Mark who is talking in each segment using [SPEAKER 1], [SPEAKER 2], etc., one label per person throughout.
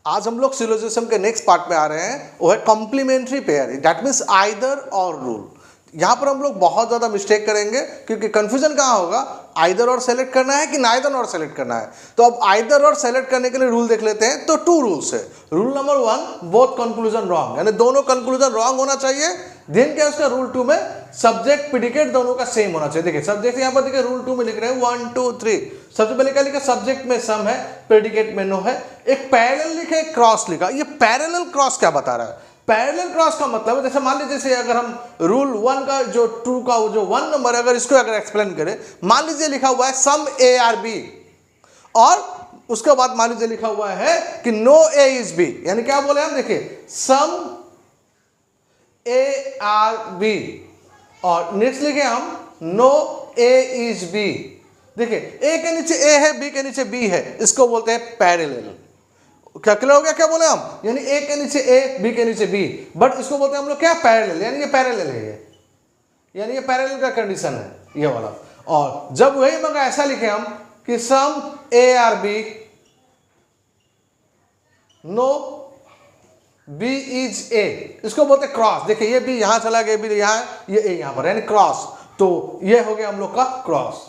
[SPEAKER 1] आज हम लोग सिलोजिज्म के नेक्स्ट पार्ट में आ रहे हैं, वो है complimentary pair, that means either or rule. यहाँ पर हम लोग बहुत ज़्यादा मिस्टेक करेंगे क्योंकि कंफ्यूजन कहाँ होगा, आइदर और सेलेक्ट करना है कि नाइदर और सेलेक्ट करना है। तो अब आइदर और सेलेक्ट करने के लिए रूल देख लेते हैं। तो 2 रूल्स है। Rule number 1, both conclusion wrong, यानी दोनों कंक्लूजन रॉन्ग होना चाहिए। देन क्या उसका रूल 2 में सब्जेक्ट प्रेडिकेट दोनों का सेम होना चाहिए। देखिए सब्जेक्ट यहाँ पर देखिए रूल 2 में लिख रहे हैं 1 2 3। सबसे पहले क्या लिखा, सब्जेक्ट में सम है, प्रेडिकेट में नो है। एक पैरेलल लिखा, एक क्रॉस लिखा। ये पैरेलल क्रॉस क्या बता रहा है? पैरेलल क्रॉस का मतलब है, जैसे मान लीजिए जैसे अगर हम रूल 1 का जो 2 का जो 1 नंबर है, अगर इसको अगर एक्सप्लेन करें, मान लीजिए लिखा हुआ है सम ए आर बी, और उसके बाद मान लीजिए लिखा हुआ है कि नो ए इज बी, यानी क्या बोले हम, देखिए सम ए आर बी, और नेक्स्ट लिखे हम नो ए इज बी। देखिए ए के नीचे ए है, बी के नीचे बी है, इसको बोलते हैं पैरेलल। क्या क्लियर हो गया क्या बोले हम? यानी ए के नीचे ए, बी के नीचे बी, बट इसको बोलते हैं हम लोग क्या, पैरेलल, यानी ये पैरेलल है, ये यानी ये पैरेलल का कंडीशन है ये वाला। और जब वही मगर ऐसा लिखे हम कि some A are B no B is A, इसको बोलते हैं क्रॉस। देखिए ये बी यहां चला गया, बी यहां, ये ए यहां पर, यानी क्रॉस। तो ये हो गया हम लोग का क्रॉस।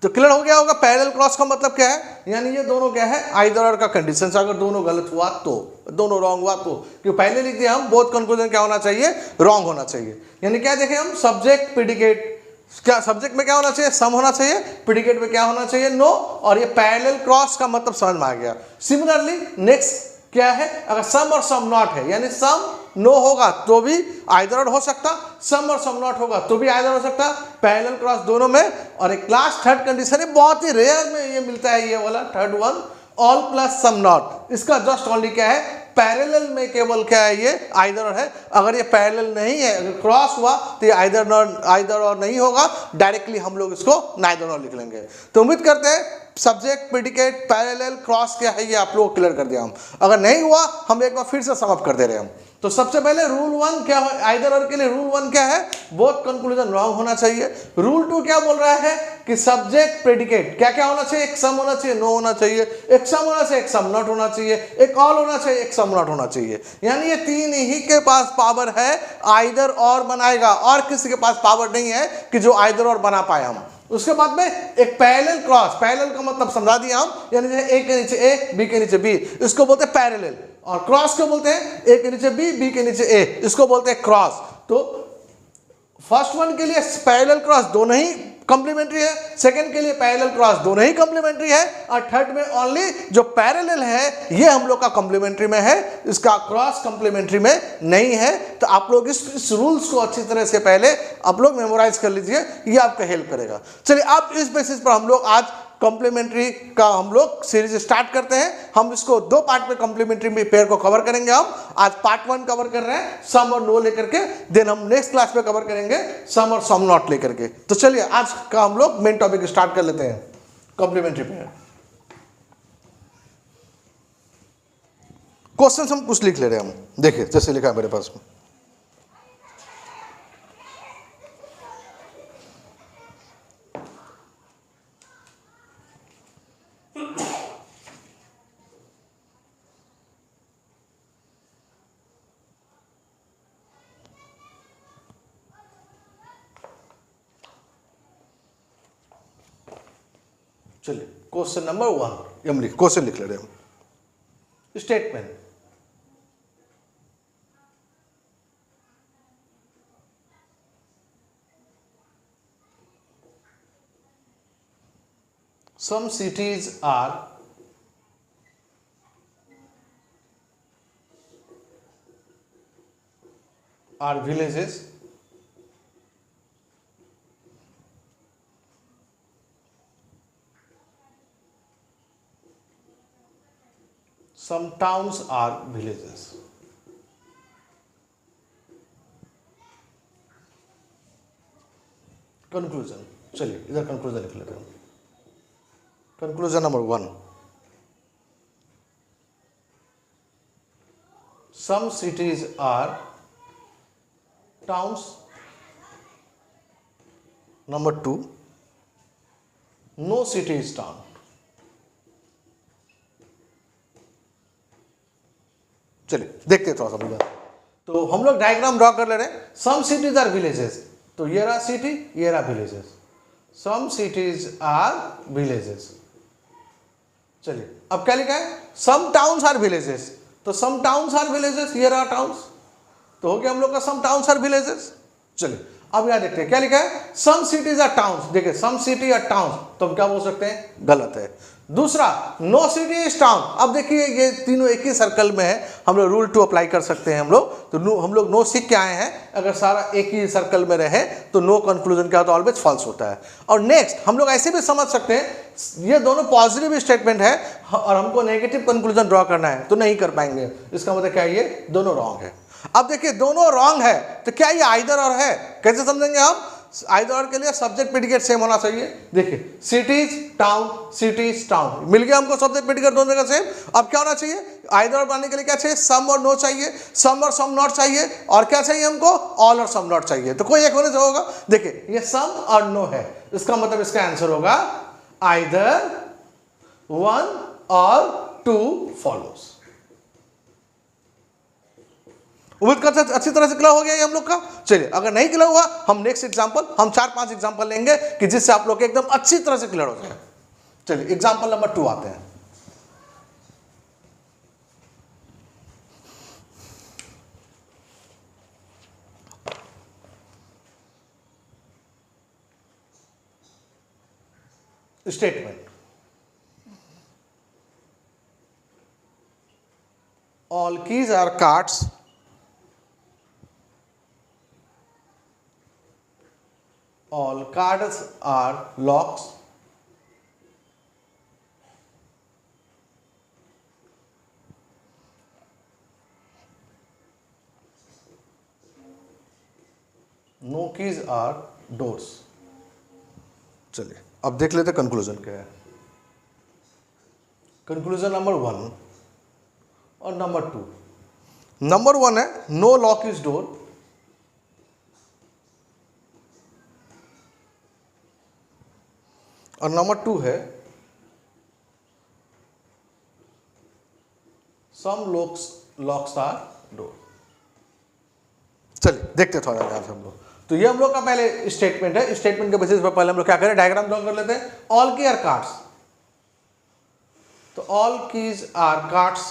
[SPEAKER 1] तो क्लियर हो गया होगा पैरेलल क्रॉस का मतलब क्या है, यानी ये दोनों क्या है, आइदर और का कंडीशन। अगर दोनों गलत हुआ तो, दोनों रॉन्ग हुआ तो, क्योंकि पहले लिख दिया हम बोथ कंक्लूजन क्या होना चाहिए, रॉन्ग होना चाहिए। यानी क्या देखें हम, सब्जेक्ट प्रेडिकेट, क्या सब्जेक्ट में क्या होना चाहिए, सम होना चाहिए, प्रेडिकेट में क्या होना चाहिए, नो, और ये पैरेलल क्रॉस का मतलब समझ में आ गया। सिमिलरली नेक्स्ट क्या है, अगर सम और सम नॉट है, यानी सम नो होगा तो भी आइदर और हो सकता, सम और सम नॉट होगा तो भी आइदर हो सकता, पैरेलल क्रॉस दोनों में। और एक लास्ट थर्ड कंडीशन है, बहुत ही रेयर में ये मिलता है, ये वाला third one, all plus some not. इसका जस्ट ओनली क्या है, पैरेलल में केवल क्या है, ये आइदर और है। अगर ये पैरेलल नहीं है, अगर क्रॉस हुआ तो ये आइदर और नहीं होगा, डायरेक्टली हम लोग इसको नाइदर और लिख लेंगे। तो उम्मीद करते हैं सब्जेक्ट प्रेडिकेट पैरेलल क्रॉस क्या है ये आप लोग क्लियर कर दिया हम। अगर नहीं हुआ हम एक बार फिर से समाप्त कर दे रहे हैं हम। तो सबसे पहले रूल 1 क्या है, आइदर और के लिए रूल 1 क्या है, बोथ कंक्लूजन रॉन्ग होना चाहिए। रूल 2 क्या बोल रहा है कि सब्जेक्ट प्रेडिकेट क्या क्या होना चाहिए, एक सम होना चाहिए, नो होना चाहिए, एक सम होना चाहिए, एक सम नॉट होना चाहिए, एक ऑल होना चाहिए, एक सम नॉट होना चाहिए। यानी ये तीन ही के पास पावर है आइदर और बनाएगा, और किसी के पास पावर नहीं है कि जो आइदर और बना पाए हम। उसके बाद में एक पैरेलल क्रॉस, पैरेलल का मतलब समझा दिया हम, यानी ए के नीचे ए, बी के नीचे बी, इसको बोलते हैं पैरेलल। और क्रॉस को बोलते हैं ए के नीचे बी, बी के नीचे ए, इसको बोलते हैं क्रॉस। तो फर्स्ट वन के लिए पैरेलल क्रॉस दोनों ही कॉम्प्लीमेंट्री है, सेकंड के लिए पैरेलल क्रॉस दोनों ही कॉम्प्लीमेंट्री है, और थर्ड में ओनली जो पैरेलल है ये हम लोग का कॉम्प्लीमेंट्री में है, इसका क्रॉस कॉम्प्लीमेंट्री में नहीं है। तो आप लोग इस रूल्स को अच्छी तरह से पहले आप लोग मेमोराइज कर लीजिए, ये आपका हेल्प करेगा। चलिए अब इस बेसिस पर हम लोग आज कॉम्प्लीमेंट्री का हम लोग सीरीज स्टार्ट करते हैं। हम इसको 2 पार्ट में कॉम्प्लीमेंट्री पेयर को कवर करेंगे। हम आज पार्ट 1 कवर कर रहे हैं सम और नो लेकर के, देन हम नेक्स्ट क्लास में कवर करेंगे सम और सम नॉट लेकर के। तो चलिए आज का हम लोग मेन टॉपिक स्टार्ट कर लेते हैं, कॉम्प्लीमेंट्री पेयर। क्वेश्चन हम कुछ लिख ले रहे हैं हम, देखिए जैसे लिखा है मेरे पास में। चलिए क्वेश्चन नंबर 1 हम क्वेश्चन लिख ले रहे हैं हम। Statement, some cities are villages, some towns are villages. Conclusion, चलिए इधर कंक्लूजन लिख लेते हैं। Conclusion number 1, some cities are towns. Number 2, no city is town. चलिए देखते हैं थोड़ा सा भैया। तो हम लोग डायग्राम ड्रॉ कर ले रहे हैं। सम सिटीज आर विलेजेस, तो ये रहा सिटी, ये रहा villages. Some cities are villages. चलिए अब क्या लिखा है, सम टाउन्स आर विलेजेस, तो सम टाउन्स आर विलेजेस, ये रहा टाउन्स, तो हो गया हम लोग का सम टाउन्स आर विलेजेस। चलिए अब यहां देखते हैं क्या लिखा है, सम सिटीज आर टाउन्स। देखिए सम सिटी आर टाउन्स, तो हम क्या बोल सकते हैं, गलत है। दूसरा, नो सिटी इज टाउन। अब देखिए ये तीनों एक ही सर्कल में है, हम लोग रूल 2 अप्लाई कर सकते हैं हम लोग। तो हम लोग नो सीख के आए हैं, अगर सारा एक ही सर्कल में रहे तो नो कंक्लूजन क्या होता है, ऑलवेज फॉल्स होता है। और नेक्स्ट हम लोग ऐसे भी समझ सकते हैं, ये दोनों पॉजिटिव स्टेटमेंट है और हमको नेगेटिव कंक्लूजन ड्रॉ करना है, तो नहीं कर पाएंगे। इसका मतलब क्या है, ये दोनों रॉन्ग है। अब देखिए दोनों रॉन्ग है, तो क्या ये आइदर और है, कैसे समझेंगे हम। आइदर और के लिए सब्जेक्ट प्रेडिकेट सेम होना चाहिए। देखिए सिटीज टाउन मिल गया हमको, सब्जेक्ट प्रेडिकेट दोनों जगह सेम। अब क्या होना चाहिए, आइदर और बनाने के लिए क्या चाहिए, सम और नो चाहिए, सम और सम नॉट चाहिए, और क्या चाहिए हमको, ऑल और सम नॉट चाहिए। तो कोई एक होने से होगा। देखिए ये सम और नो है, इसका मतलब इसका आंसर होगा आइदर 1 और 2 फॉलोस। उम्मीद करते हैं अच्छी तरह से क्लियर हो गया ये हम लोग का। चलिए अगर नहीं क्लियर हुआ, हम नेक्स्ट एग्जांपल, हम 4-5 एग्जांपल लेंगे कि जिससे आप लोग एकदम अच्छी तरह से क्लियर हो जाए। चलिए एग्जांपल नंबर 2 आते हैं। Statement, all keys are cards, all cards are locks, no keys are doors। चलिए अब देख लेते कंक्लूजन क्या है। कंक्लूजन नंबर 1 और नंबर 2। नंबर 1 है नो लॉक इज डोर, और नंबर 2 है सम लॉक्स आर डोर। चलिए देखते थोड़ा ध्यान से हम लोग। तो ये हम लोग का पहले स्टेटमेंट है, स्टेटमेंट के बेसिस पर पहले हम लोग क्या करें, डायग्राम ड्रॉ कर लेते हैं। ऑल की आर कार्ड्स, तो ऑल कीज आर कार्ड्स।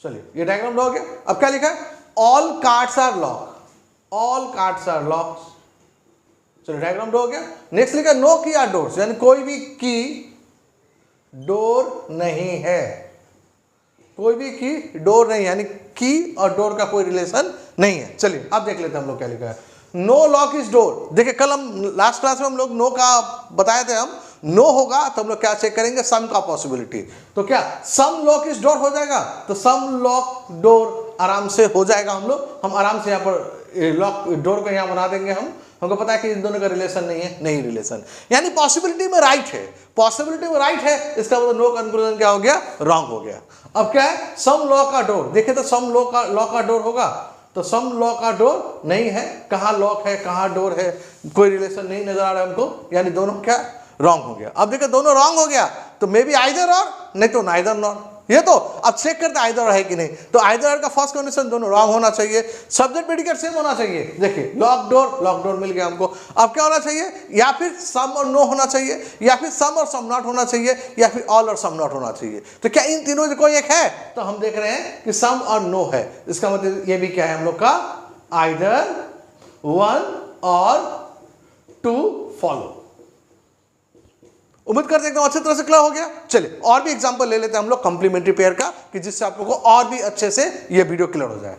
[SPEAKER 1] चलिए ये डायग्राम ड्रॉ हो गया। अब क्या लिखा है, all cards are lock, all cards are locks. चलो डायग्राम ड्रॉ हो गया। नेक्स्ट लिखा नो की आर डोर्स, यानी कोई भी की डोर नहीं है, कोई भी की डोर नहीं, यानी की और डोर का कोई रिलेशन नहीं है। चलिए अब देख लेते हैं हम लोग क्या लिखा है। No lock is door. देखिए कल हम लास्ट क्लास में हम लोग नो का बताए थे, हम नो होगा तो हम लोग क्या चेक करेंगे, सम का पॉसिबिलिटी। तो क्या सम लॉक इज डोर हो जाएगा, तो सम लॉक डोर आराम से हो जाएगा। हम आराम से यहाँ पर लॉक डोर को यहाँ बना देंगे। हमको पता है कि इन दोनों का रिलेशन नहीं है, नहीं रिलेशन, यानी पॉसिबिलिटी में राइट है, पॉसिबिलिटी में राइट है। इसका मतलब नो कंक्लूजन क्या हो गया, रॉन्ग हो गया। अब क्या है, सम लॉ का डोर। देखिए तो सम लॉ का डोर होगा, तो सम लॉ का डोर नहीं है, कहाँ लॉक है कहाँ डोर है, कोई रिलेशन नहीं नजर आ रहा है हमको, यानी दोनों क्या रॉन्ग हो गया। अब देखिए दोनों रॉन्ग हो गया, तो मे बी आइदर और, नहीं तो नाइदर नॉर। ये तो अब चेक करते हैं आइदर है कि नहीं। तो आइदर का फर्स्ट कंडीशन दोनों रॉन्ग होना चाहिए, सब्जेक्ट प्रेडिकेट सेम होना चाहिए। देखिए लॉक डोर मिल गया हमको। अब क्या होना चाहिए, या फिर सम और नो होना चाहिए, या फिर सम और सम नॉट होना चाहिए, या फिर ऑल और सम नॉट होना चाहिए। तो क्या इन तीनों से कोई एक है, तो हम देख रहे हैं कि सम और नो है। इसका मतलब ये भी क्या है हम लोग का, आइदर 1 और 2 फॉलो। उम्मीद करते हैं एकदम अच्छी तरह से क्लियर हो गया। चलिए और भी एग्जांपल ले लेते हैं हम लोग कंप्लीमेंट्री पेयर का, कि जिससे आप लोगों को और भी अच्छे से ये वीडियो क्लियर हो जाए।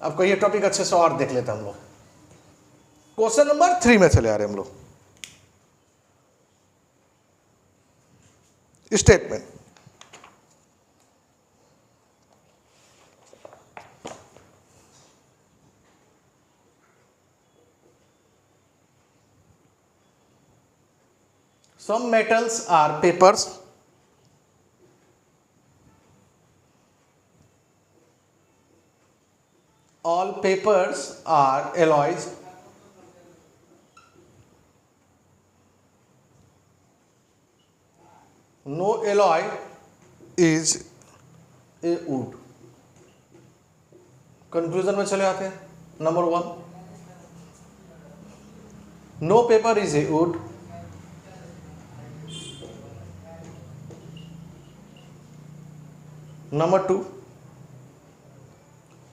[SPEAKER 1] आपको ये टॉपिक अच्छे से और देख लेते हैं हम लोग। क्वेश्चन नंबर 3 में चले आ रहे हैं हम लोग। Statement, some metals are papers, all papers are alloys, no alloy is a wood. Conclusion में चले आते हैं। Number 1, no paper is a wood. Number 2,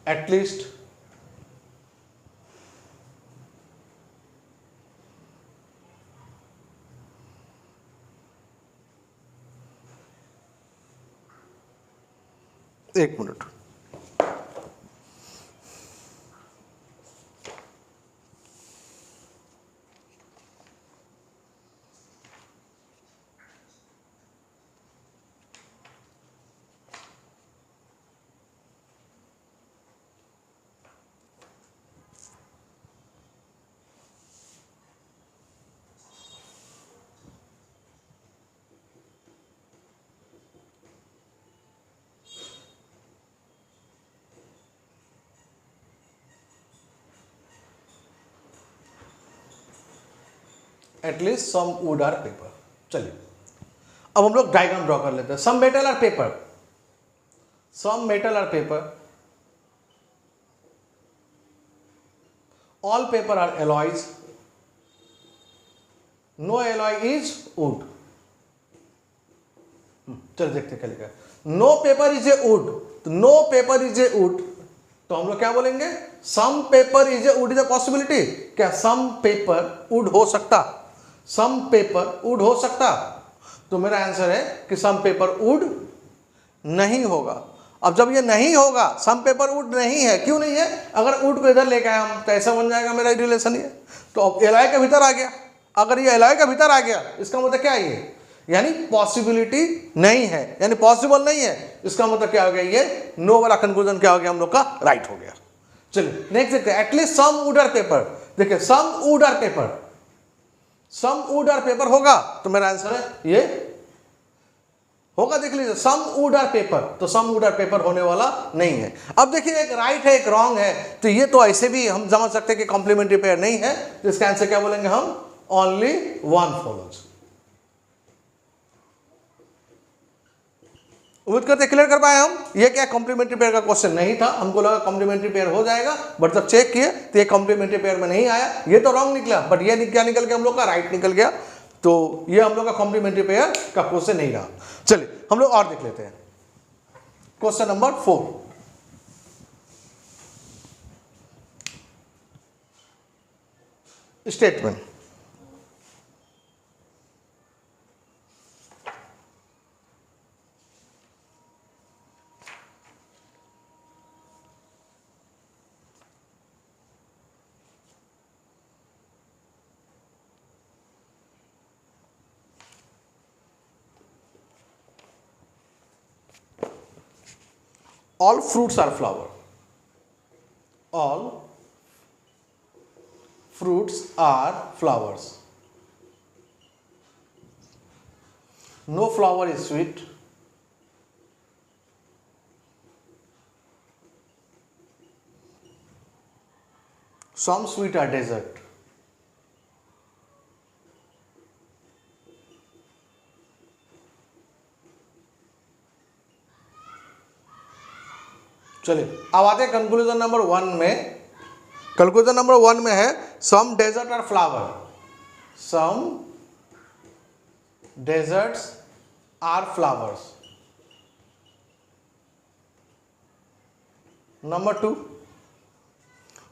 [SPEAKER 1] at least एक minute, at least some wood are paper. चलिए अब हम लोग डायग्राम ड्रॉ कर लेते हैं। Some metal are paper, some metal are paper, all paper are alloys, no alloy is wood. चल देखते क्या लिखा है। No paper is a wood, तो no paper is a wood, तो हम लोग क्या बोलेंगे? Some paper is a wood is a possibility. क्या सम पेपर वुड हो सकता? सम पेपर वुड हो सकता, तो मेरा आंसर है कि सम पेपर वुड नहीं होगा। अब जब ये नहीं होगा, सम पेपर वुड नहीं है, क्यों नहीं है? अगर वुड को इधर लेके आए हम तो ऐसा बन जाएगा मेरा रिलेशन ये, तो अब एलॉय के भीतर आ गया। अगर ये एलॉय के भीतर आ गया इसका मतलब क्या है? ये यानी पॉसिबिलिटी नहीं है, यानी पॉसिबल नहीं है। इसका मतलब क्या हो गया? ये नो वाला कंक्लूजन क्या हो गया हम लोग का? राइट हो गया। चलिए नेक्स्ट देखते हैं। At least some wood are paper, देखिए some wood are paper, some wood are paper होगा, तो मेरा आंसर है ये होगा। देख लीजिए सम वुड आर पेपर, तो सम वुड आर पेपर होने वाला नहीं है। अब देखिए एक राइट है एक रॉन्ग है, तो ये तो ऐसे भी हम समझ सकते हैं कि कॉम्प्लीमेंट्री पेयर नहीं है, तो इसका आंसर क्या बोलेंगे हम? Only one follows. उम्मीद करते क्लियर कर पाए हम। ये क्या कॉम्प्लीमेंट्री पेयर का क्वेश्चन नहीं था, हमको लगा कॉम्प्लीमेंट्री पेयर हो जाएगा, बट जब चेक किए तो ये कॉम्प्लीमेंट्री पेयर में नहीं आया। ये तो रॉन्ग निकला, बट ये क्या निकल गया हम लोग का? राइट निकल गया। तो ये हम लोग का कॉम्प्लीमेंट्री पेयर का क्वेश्चन नहीं रहा। चलिए हम लोग और देख लेते हैं। Question number 4, statement. All fruits are flower. All fruits are flowers. No flower is sweet. Some sweet are desert. चलिए अब आते हैं कंक्लूजन नंबर 1 में। कंक्लूजन नंबर 1 में है some desert are flower, some deserts are flowers. Number 2,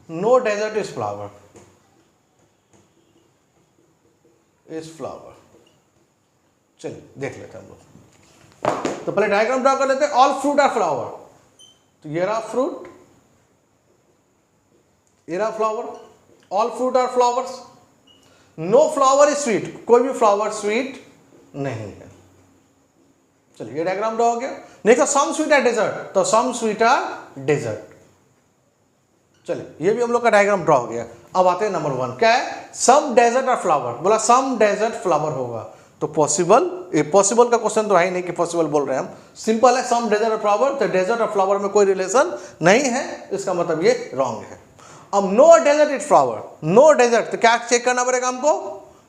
[SPEAKER 1] no desert is flower, is flower. चलिए देख लेते हैं हम लोग। तो पहले डायग्राम ड्रॉ कर लेते हैं। ऑल फ्रूट आर फ्लावर, तो ये रहा फ्रूट, ये रहा flower. All fruit are flowers. No flower is sweet, कोई भी फ्लावर स्वीट नहीं है। चलिए ये डायग्राम ड्रॉ हो गया। Next some sweet are dessert, तो सम स्वीट आर डेजर्ट। चलिए ये भी हम लोग का डायग्राम ड्रॉ हो गया। अब आते हैं नंबर 1, क्या है? सम डेजर्ट आर फ्लावर, बोला सम डेजर्ट फ्लावर होगा, तो पॉसिबल, ये पॉसिबल का क्वेश्चन तो है ही नहीं कि पॉसिबल बोल रहे हैं हम। सिंपल है, सम डेजर्ट और फ्लावर, तो डेजर्ट और फ्लावर में कोई रिलेशन नहीं है, इसका मतलब ये रॉन्ग है। अब no desert is flower, no dessert, तो क्या चेक करना पड़ेगा हमको?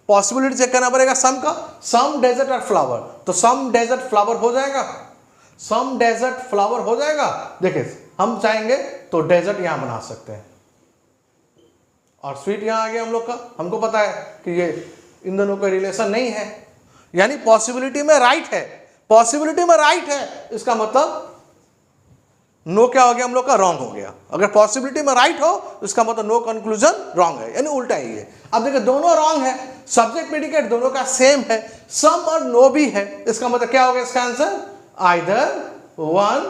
[SPEAKER 1] पॉसिबिलिटी चेक करना पड़ेगा सम का। सम डेजर्ट और फ्लावर, तो सम डेजर्ट फ्लावर हो जाएगा। सम डेजर्ट फ्लावर हो जाएगा। देखिए हम चाहेंगे तो डेजर्ट यहां बना सकते हैं और स्वीट यहां आ गया हम लोग का। हमको पता है कि ये इन दोनों का रिलेशन नहीं है, यानी पॉसिबिलिटी में राइट है, पॉसिबिलिटी में राइट है, इसका मतलब नो क्या हो गया हम लोग का, रॉन्ग हो गया। अगर पॉसिबिलिटी में राइट हो तो इसका मतलब नो कंक्लूजन रॉन्ग है, यानी उल्टा ही है। अब देखिए दोनों रॉन्ग है, सब्जेक्ट प्रेडिकेट दोनों का सेम है, सम और नो भी है, इसका मतलब क्या हो गया इसका आंसर, आइदर वन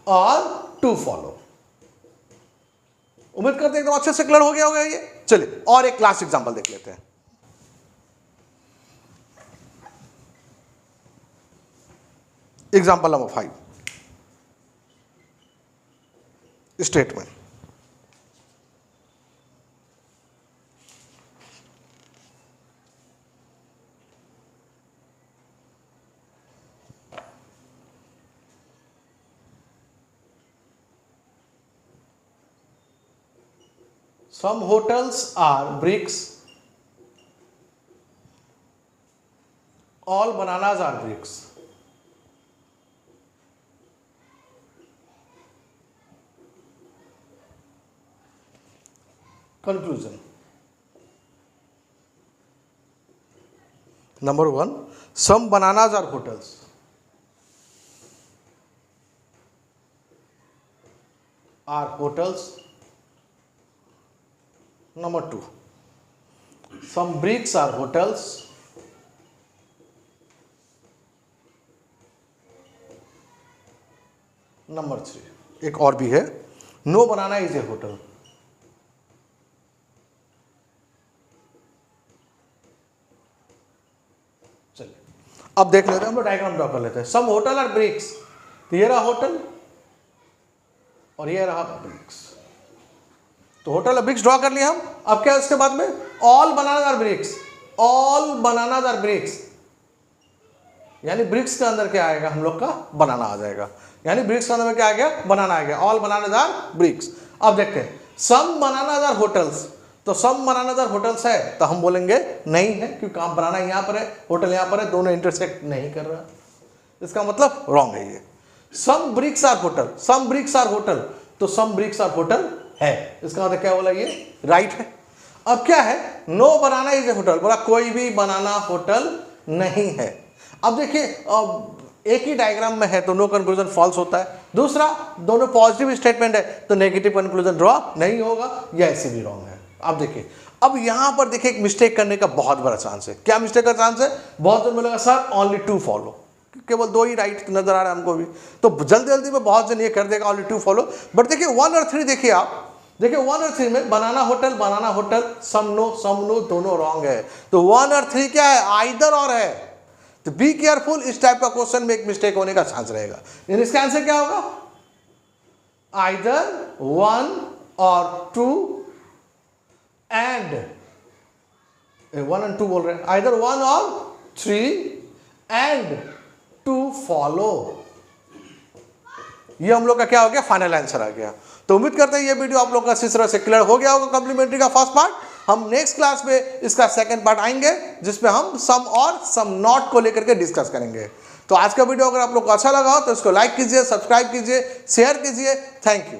[SPEAKER 1] और टू फॉलो। उम्मीद करते हैं एकदम अच्छे से क्लियर हो गया होगा ये। चलिए और एक क्लास एग्जांपल देख लेते हैं। Example number 5, statement. Some hotels are bricks, all bananas are bricks. Conclusion. Number 1, some bananas are hotels. Are hotels. Number 2, some bricks are hotels. Number 3, एक और भी है, no banana is a hotel. चलिए अब देख लेते हैं, हम लोग डायग्राम ड्रॉ कर लेते हैं। सम होटल आर ब्रिक्स, तो ये रहा होटल और ये रहा ब्रिक्स। तो होटल और ब्रिक्स ड्रॉ कर लिया हम। अब क्या है उसके बाद में, all bananas are bricks, all bananas are bricks, यानी ब्रिक्स के अंदर क्या आएगा हम लोग का, बनाना आ जाएगा, यानी ब्रिक्स के अंदर में क्या आ गया, बनाना आ गया। All bananas are bricks. अब देखते हैं सम बनानास आर होटल्स, तो सम बनानास आर होटल्स है तो हम बोलेंगे नहीं है, क्योंकि काम बनाना यहाँ पर है, होटल यहाँ पर है, दोनों इंटरसेक्ट नहीं कर रहा, इसका मतलब रॉन्ग है ये। Some bricks are hotel, some bricks are hotel, तो सम ब्रिक्स आर होटल है, इसका मतलब क्या बोला, ये राइट है। अब क्या है, no banana is a hotel, बोला कोई भी बनाना होटल नहीं है। अब देखिए एक ही डायग्राम में है तो नो कंक्लूजन फॉल्स होता है। दूसरा, दोनों पॉजिटिव स्टेटमेंट है तो नेगेटिव कंक्लूजन ड्रॉ नहीं होगा, या ऐसे भी रॉन्ग है। अब देखिए, अब यहां पर देखिए एक मिस्टेक करने का बहुत बड़ा चांस है। क्या मिस्टेक का चांस है, बहुत जन बोलेगा सर ओनली टू फॉलो, केवल 2 ही राइट नजर आ रहा है हमको भी, तो जल्दी जल्दी में बहुत जन ये कर देगा ओनली 2 फॉलो। बट देखिए 1 और 3 देखिए आप, देखिए 1 और 3 में बनाना होटल, सम नो दोनों रॉन्ग है। तो 1 और 3 क्या है, आइदर और है। तो बी केयरफुल, इस टाइप का क्वेश्चन में एक मिस्टेक होने का चांस रहेगा। इसका आंसर क्या होगा, आइदर 1 और 2 एंड 1 और 2 बोल रहे हैं, आइदर 1 और 3 एंड 2 फॉलो। ये हम लोग का क्या हो गया, फाइनल आंसर आ गया। तो उम्मीद करते हैं ये वीडियो आप लोग का इस तरह से क्लियर हो गया होगा, कॉम्प्लीमेंट्री का फर्स्ट पार्ट। हम नेक्स्ट क्लास में इसका सेकंड पार्ट आएंगे जिसमें हम सम और सम नॉट को लेकर के डिस्कस करेंगे। तो आज का वीडियो अगर आप लोग को अच्छा लगा हो तो इसको लाइक कीजिए, सब्सक्राइब कीजिए, शेयर कीजिए। Thank you.